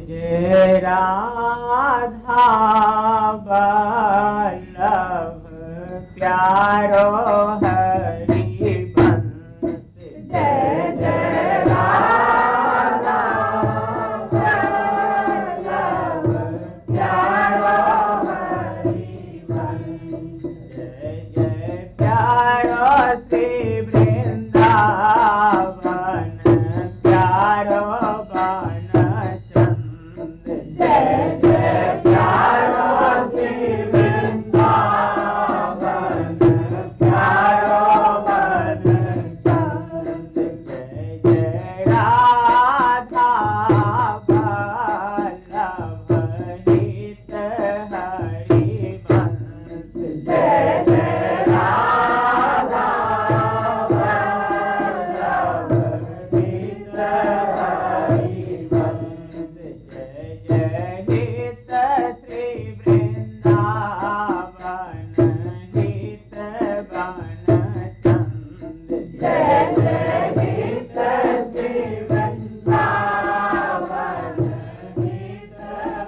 जय राधा वल्लभ प्यारो हरि बंस। जय जय राधा वल्लभ प्यारो हरि बंस। जय जय प्यारो श्री वृंदावन प्यारो बन चंद। जय जय प्यारो श्री वृंदावन प्यारो बन चंद। जय जय राधा वल्लभ हित हरि बंस। जय जय राधा वल्लभ हित हरि बंस। जय जय हित श्री वृंदावन हित बन चंद। जय जय हित श्री वृंदावन हित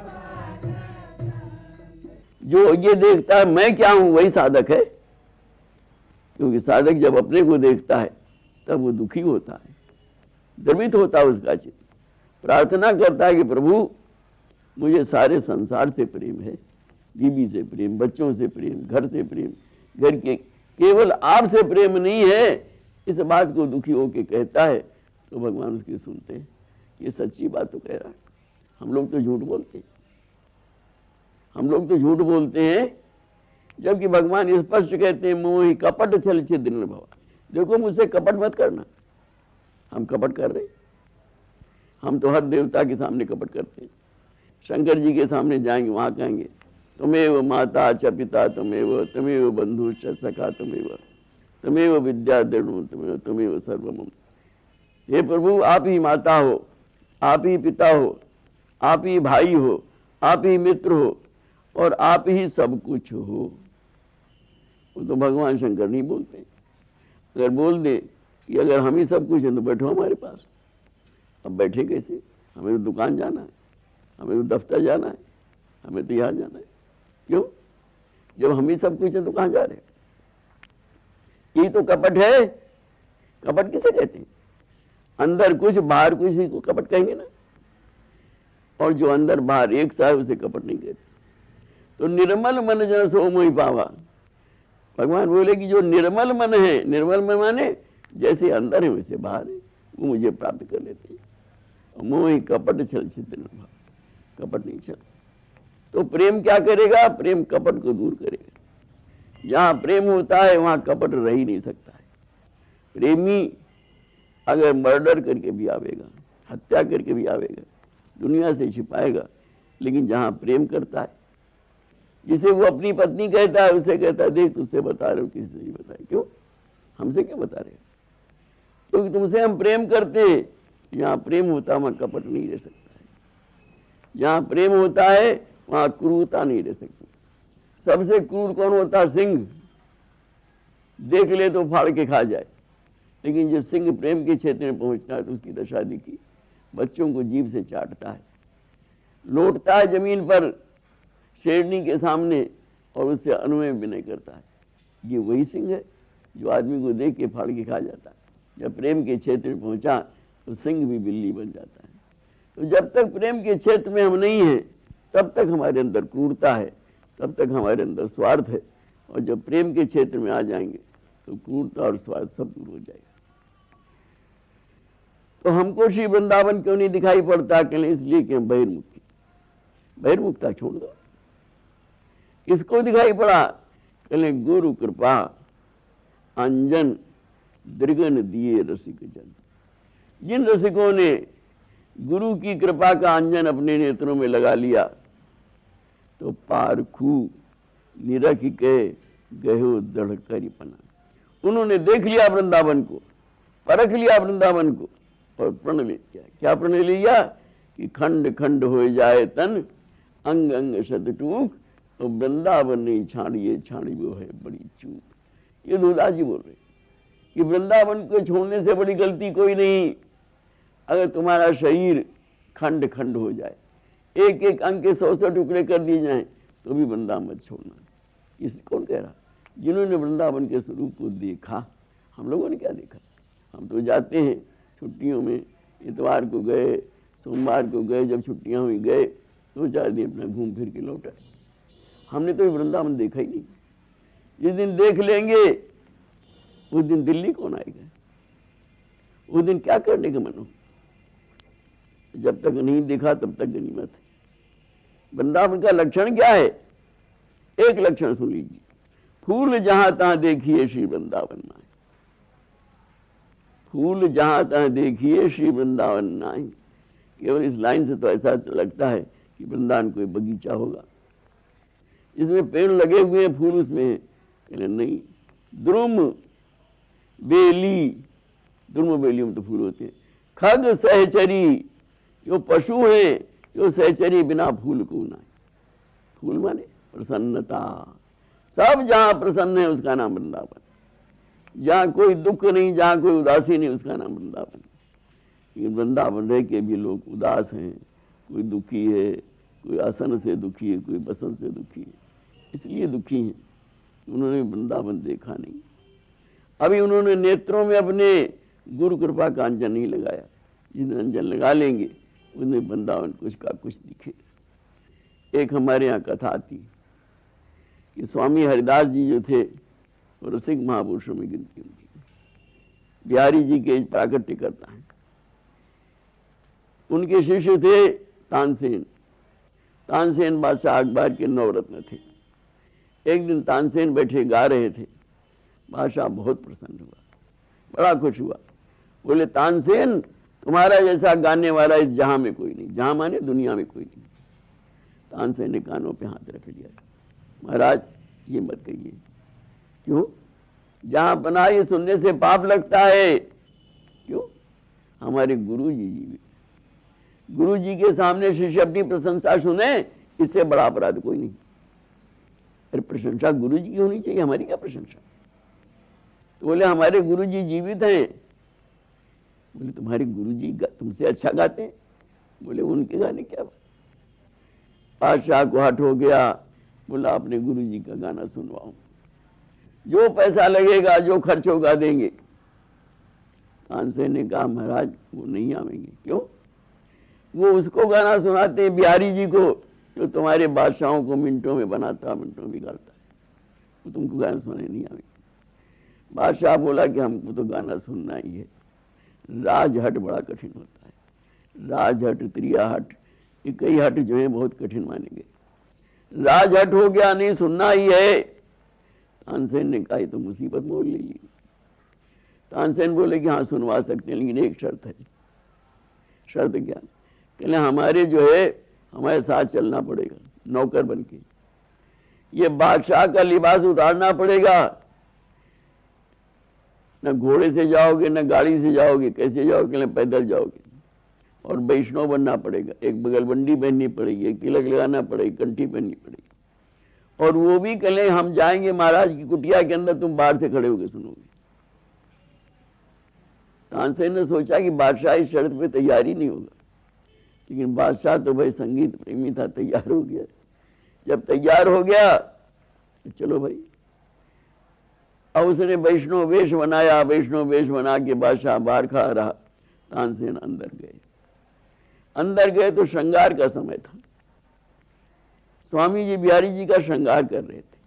बन चंद। जो ये देखता है मैं क्या हूं वही साधक है, क्योंकि साधक जब अपने को देखता है तब वो दुखी होता है, द्रवित होता है उसका चित्त। प्रार्थना करता है कि प्रभु मुझे सारे संसार से प्रेम है, बीवी से प्रेम, बच्चों से प्रेम, घर से प्रेम, घर के केवल आपसे प्रेम नहीं है, इस बात को दुखी होकर कहता है तो भगवान उसकी सुनते हैं। ये सच्ची बात तो कह रहा है। हम लोग तो झूठ बोलते हैं, हम लोग तो झूठ बोलते हैं, जबकि भगवान स्पष्ट कहते हैं मोहि कपट छल छिद्र भव। देखो मुझसे कपट मत करना। हम कपट कर रहे, हम तो हर देवता के सामने कपट करते हैं। शंकर जी के सामने जाएंगे, वहां कहेंगे तुमेव माता च पिता तमेव बंधु च सखा तमेव विद्या दृढ़ तमेव सर्वमम। हे प्रभु आप ही माता हो, आप ही पिता हो, आप ही भाई हो, आप ही मित्र हो और आप ही सब कुछ हो। वो तो भगवान शंकर नहीं बोलते। अगर बोल दे कि अगर हम ही सब कुछ है तो बैठो हमारे पास। अब बैठे कैसे? हमें तो दुकान जाना है, हमें तो दफ्तर जाना है, हमें तो यहाँ जाना है। क्यों? जब हम ही सब कुछ है तो कहाँ जा रहे हैं? यही तो कपट है। कपट किसे कहते हैं? अंदर कुछ बाहर कुछ ही को कपट कहेंगे ना। और जो अंदर बाहर एक सा है उसे कपट नहीं कहते। तो निर्मल मन जन सो मोहि पावा। भगवान बोले कि जो निर्मल मन है, निर्मल मन माने जैसे अंदर है वैसे बाहर है, वो मुझे प्राप्त कर लेते हैं। मोहि कपट छल छिद्र भाव, कपट नहीं छल। तो प्रेम क्या करेगा? प्रेम कपट को दूर करेगा। जहां प्रेम होता है वहां कपट रह ही नहीं सकता है। प्रेमी अगर मर्डर करके भी आवेगा, हत्या करके भी आवेगा, दुनिया से छिपाएगा, लेकिन जहां प्रेम करता है, जिसे वो अपनी पत्नी कहता है उसे कहता है देख तुझसे बता रहे हो, किसी से नहीं बताए। क्यों? हमसे क्यों बता रहे हो? क्योंकि तुमसे हम प्रेम करते हैं। जहां प्रेम होता है वहां कपट नहीं रह सकता है। जहां प्रेम होता है वहां क्रूरता नहीं रह सकती। सबसे क्रूर कौन होता है? सिंह। देख ले तो फाड़ के खा जाए, लेकिन जब सिंह प्रेम के क्षेत्र में पहुंचता है तो उसकी दशा दिखी। बच्चों को जीभ से चाटता है, लौटता है जमीन पर शेरनी के सामने और उससे अनुनय विनय करता है। ये वही सिंह है जो आदमी को देख के फाड़ के खा जाता है। जब प्रेम के क्षेत्र में पहुंचा तो सिंह भी बिल्ली बन जाता है। तो जब तक प्रेम के क्षेत्र में हम नहीं हैं तब तक हमारे अंदर क्रूरता है, तब तक हमारे अंदर स्वार्थ है। और जब प्रेम के क्षेत्र में आ जाएंगे तो क्रूरता और स्वार्थ सब दूर हो जाएगा। तो हमको श्री वृंदावन क्यों नहीं दिखाई पड़ता? कहले इसलिए कि हम बहिर्मुखी, बहिर्मुखता छोड़ दो। किसको दिखाई पड़ा? कहले गुरु कृपा अंजन दृगन दिए रसिक जन। जिन रसिकों ने गुरु की कृपा का अंजन अपने नेत्रों में लगा लिया तो पारखू निरख के गयो दृढ़ करी पना। उन्होंने देख लिया वृंदावन को, परख लिया वृंदावन को और प्रण ले लिया। क्या प्रण ले लिया? कि खंड खंड हो जाए तन, अंग अंग शत टूक, तो वृंदावन नहीं छाड़िए छाड़ी वो है बड़ी चूक। ये दूधाजी जी बोल रहे कि वृंदावन को छोड़ने से बड़ी गलती कोई नहीं। अगर तुम्हारा शरीर खंड खंड हो जाए, एक एक अंक के 100 टुकड़े कर दिए जाएं तो भी वृंदावन मत छोड़ना। इस कौन कह रहा? जिन्होंने वृंदावन के स्वरूप को देखा। हम लोगों ने क्या देखा? हम तो जाते हैं छुट्टियों में, इतवार को गए, सोमवार को गए, जब छुट्टियां हुई गए, 2-4 दिन अपना घूम फिर के लौटा। हमने तो वृंदावन देखा ही नहीं। जिस दिन देख लेंगे उस दिन दिल्ली कौन आएगा? उस दिन क्या करने का मन हो? जब तक नहीं देखा तब तक गनीमत है। वृंदावन का लक्षण क्या है? एक लक्षण सुन लीजिए, फूल जहां तहां देखिए श्री वृंदावन नाई। फूल जहां तहां देखिए श्री वृंदावन नाई। केवल इस लाइन से तो ऐसा लगता है कि वृंदावन कोई बगीचा होगा, इसमें पेड़ लगे हुए हैं, फूल उसमें है। कहने नहीं, द्रुम बेली, द्रुम बेलियों में तो फूल होते हैं। खग सहचरी, जो पशु है, जो सहचरी बिना फूल को ना। फूल माने प्रसन्नता। सब जहां प्रसन्न है उसका नाम वृंदावन। जहां कोई दुख नहीं, जहां कोई उदासी नहीं, उसका नाम वृंदावन। लेकिन वृंदावन रह के भी लोग उदास हैं, कोई दुखी है, कोई आसन से दुखी है, कोई बसन से दुखी है। इसलिए दुखी हैं, उन्होंने वृंदावन देखा नहीं। अभी उन्होंने नेत्रों में अपने गुरु कृपा का अंजन नहीं लगाया। जिन अंजन लगा लेंगे उन्हें वृंदावन कुछ का कुछ दिखे। एक हमारे यहाँ कथा आती कि स्वामी हरिदास जी जो थे वो रसिक महापुरुषों में गिनती उनकी। बिहारी जी के प्राकट्य करता है। उनके शिष्य थे तानसेन। तानसेन बादशाह अकबर के नवरत्न थे। एक दिन तानसेन बैठे गा रहे थे। बादशाह बहुत प्रसन्न हुआ, बड़ा खुश हुआ। बोले, तानसेन, तुम्हारा जैसा गाने वाला इस जहां में कोई नहीं। जहां माने दुनिया में कोई नहीं। तानसेन ने कानों पे हाथ रख लिया। महाराज ये मत कहिए। क्यों? जहां बना ये सुनने से पाप लगता है। क्यों? हमारे गुरु जी जीवित। गुरु जी के सामने शिष्य अपनी प्रशंसा सुने, इससे बड़ा अपराध कोई नहीं। अरे प्रशंसा गुरु जी की होनी चाहिए, हमारी क्या प्रशंसा? तो बोले, हमारे गुरु जी जीवित हैं। बोले, तुम्हारे गुरु जी तुमसे अच्छा गाते हैं? बोले, उनके गाने क्या बात। बादशाह को हट हो गया। बोला, अपने गुरु जी का गाना सुनवाओ, जो पैसा लगेगा, जो खर्च होगा देंगे। तानसेन ने कहा, महाराज वो नहीं आवेंगे। क्यों? वो उसको गाना सुनाते हैं बिहारी जी को, जो तुम्हारे बादशाहों को मिनटों में बनाता, मिनटों में बिगाड़ता है। वो तुमको गाना सुनाने नहीं आवेंगे। बादशाह बोला कि हमको तो गाना सुनना ही है। राजहट बड़ा कठिन होता है। राजहट, त्रियाहट, ये कई हट जो है बहुत कठिन माने गए। राजहट हो गया, नहीं सुनना ही है। तानसेन ने कहा, तो मुसीबत मोल लीजिए। तानसेन बोले कि हाँ सुनवा सकते हैं, लेकिन एक शर्त है। शर्त क्या? कहले, हमारे जो है हमारे साथ चलना पड़ेगा, नौकर बन के। ये बादशाह का लिबास उतारना पड़ेगा। न घोड़े से जाओगे, न गाड़ी से जाओगे। कैसे जाओगे? कहले, पैदल जाओगे। और वैष्णव बनना पड़ेगा। एक बगलबंडी पहननी पड़ेगी, एक तिलक लगाना पड़ेगी, कंठी पहननी पड़ेगी। और वो भी कहले, हम जाएंगे महाराज की कुटिया के अंदर, तुम बाहर से खड़े होकर सुनोगे। तानसेन ने सोचा कि बादशाह इस शर्त पे तैयार ही नहीं होगा। लेकिन बादशाह तो भाई संगीत प्रेमी था, तैयार हो गया। जब तैयार हो गया तो चलो भाई। अब उसने वैष्णव वेश बनाया। वैष्णव वेश बना के बादशाह बाहर खड़ा रहा। तानसेन अंदर गए। अंदर गए तो श्रृंगार का समय था। स्वामी जी बिहारी जी का श्रृंगार कर रहे थे।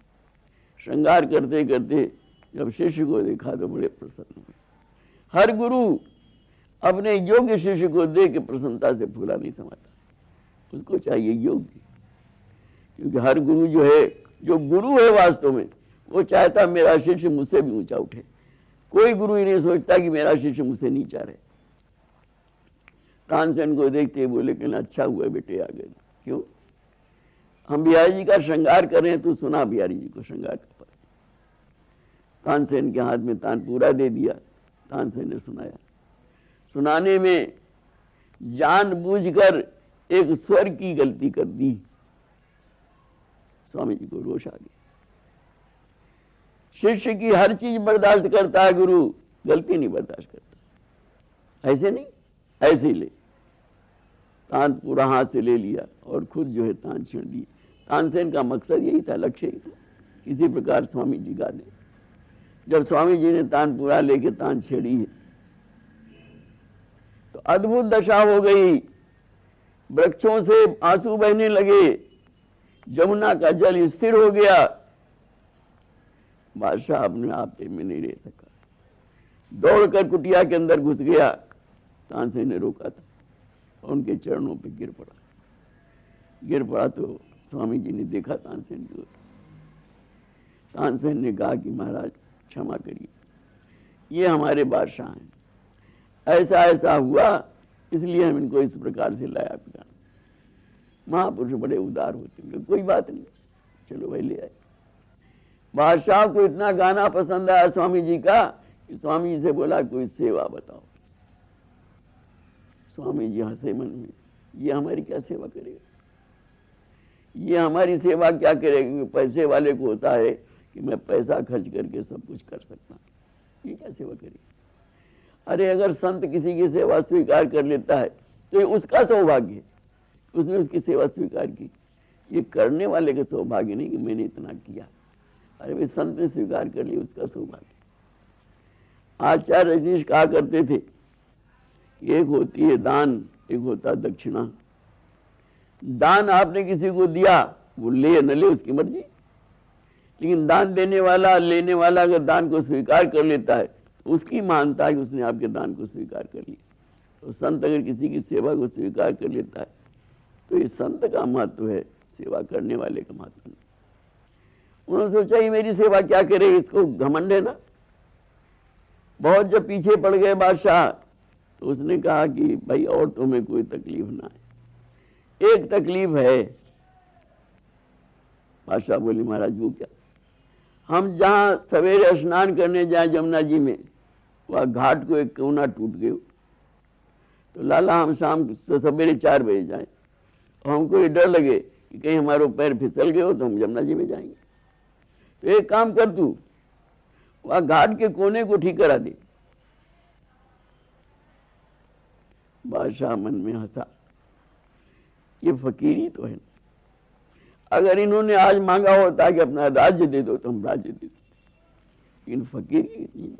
श्रृंगार करते करते जब शिष्य को देखा तो बड़े प्रसन्न हुए। हर गुरु अपने योग्य शिष्य को देख के प्रसन्नता से फूला नहीं समाता। उसको चाहिए योग्य। क्योंकि हर गुरु जो है, जो गुरु है वास्तव में, वो चाहता मेरा शिष्य मुझसे भी ऊंचा उठे। कोई गुरु ही नहीं सोचता कि मेरा शिष्य मुझसे नीचा रहे। तानसेन को देखते बोले कि अच्छा हुआ बेटे आ गए। क्यों? हम बिहारी जी का श्रृंगार कर रहे हैं, तू सुना बिहारी जी को श्रृंगार कर। तानसेन के हाथ में तान पूरा दे दिया। तानसेन ने सुनाया। सुनाने में जानबूझकर एक स्वर की गलती कर दी। स्वामी जी को रोष आ गया। शिष्य की हर चीज बर्दाश्त करता है गुरु, गलती नहीं बर्दाश्त करता। ऐसे नहीं, ऐसे ही ले। तान पूरा हाथ से ले लिया और खुद जो है तान छीन दी। तानसेन का मकसद यही था, लक्ष्य यही था, किसी प्रकार स्वामी जी गा दे। जब स्वामी जी ने तान पूरा लेके तान छेड़ी है तो अद्भुत दशा हो गई। वृक्षों से आंसू बहने लगे, जमुना का जल स्थिर हो गया। बादशाह अपने आप में नहीं रह सका, दौड़कर कुटिया के अंदर घुस गया। तानसेन ने रोका था और उनके चरणों पे गिर पड़ा तो स्वामी जी ने देखा तानसेन की ओर। तानसेन ने कहा कि महाराज क्षमा करिए, ये हमारे बादशाह हैं, ऐसा ऐसा हुआ इसलिए हम इनको इस प्रकार से लाया पिता। महापुरुष बड़े उदार होते हैं, कोई बात नहीं, चलो भाई ले आए। बादशाह को इतना गाना पसंद आया स्वामी जी का कि स्वामी जी से बोला कोई सेवा बताओ। स्वामी जी हंसे मन में, ये हमारी क्या सेवा करेगा, ये हमारी सेवा क्या करेगा। पैसे वाले को होता है कि मैं पैसा खर्च करके सब कुछ कर सकता हूँ, ये क्या सेवा करेगी। अरे अगर संत किसी की सेवा स्वीकार कर लेता है तो ये उसका सौभाग्य है, उसने उसकी सेवा स्वीकार की। ये करने वाले का सौभाग्य नहीं कि मैंने इतना किया। अरे भाई संत ने स्वीकार कर लिया, उसका सौभाग्य। आचार्य रजनीश कहा करते थे, एक होती है दान, एक होता है दक्षिणा। दान आपने किसी को दिया, वो ले न ले उसकी मर्जी, लेकिन दान देने वाला लेने वाला अगर दान को स्वीकार कर लेता है तो उसकी मानता है कि उसने आपके दान को स्वीकार कर लिया। तो संत अगर किसी की सेवा को स्वीकार कर लेता है तो ये संत का महत्व है, सेवा करने वाले का महत्व नहीं। उन्होंने सोचा ये मेरी सेवा क्या करे, इसको घमंड है ना। बहुत जब पीछे पड़ गए बादशाह तो उसने कहा कि भाई और तुम्हें कोई तकलीफ ना है, एक तकलीफ है। बादशाह बोली महाराज वो क्या। हम जहां सवेरे स्नान करने जाए जमुना जी में, वह घाट को एक कोना टूट गए, तो लाला हम शाम सवेरे 4 बजे जाए और हमको ये डर लगे कि कहीं हमारे पैर फिसल गए हो तो हम जमुना जी में जाएंगे। तो एक काम कर, तू वह घाट के कोने को ठीक करा दे। बादशाह मन में हंसा, ये फकीरी तो है ना। अगर इन्होंने आज मांगा होता कि अपना राज्य दे दो तो हम राज्य दे देते, लेकिन फकीरी नहीं,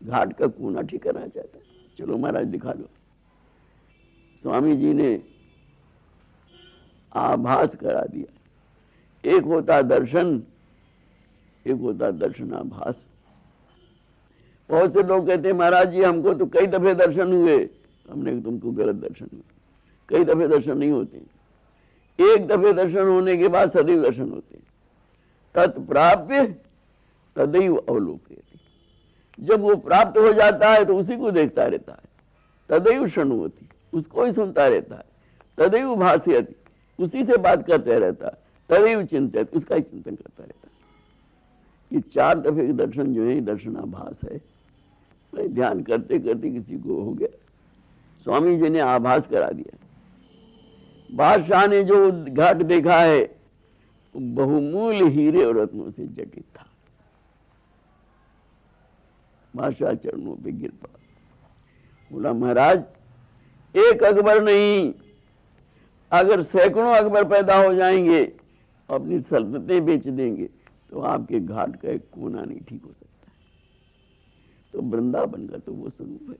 घाट का कोना ठीक करना चाहता है। चलो महाराज दिखा दो। स्वामी जी ने आभास करा दिया। एक होता दर्शन, एक होता दर्शनाभास। बहुत से लोग कहते हैं महाराज जी हमको तो कई दफे दर्शन हुए, हमने तुमको गलत दर्शन हुए। कई दफे दर्शन नहीं होते, एक दफे दर्शन होने के बाद सदैव दर्शन होते। तत्प्राप्य तदैव अवलोकयति। जब वो प्राप्त हो जाता है तो उसी को देखता रहता है। तदैव शृणुवति, उसको ही सुनता रहता है। तदैव भाषयति, उसी से बात करते रहता है। तदैव चिंतयति, उसका ही चिंतन करता रहता है। ये 4 दफे के दर्शन जो है दर्शनाभास है। भाई ध्यान करते करते किसी को हो गया, स्वामी जी ने आभास करा दिया। बादशाह ने जो घाट देखा है बहुमूल्य हीरे और रत्नों से जटित था। बादशाह चरणों पे गिर पड़ा, बोला महाराज एक अकबर नहीं, अगर सैकड़ों अकबर पैदा हो जाएंगे, अपनी सल्तनतें बेच देंगे तो आपके घाट का एक कोना नहीं ठीक हो सकता। तो वृंदावन का तो वो स्वरूप है।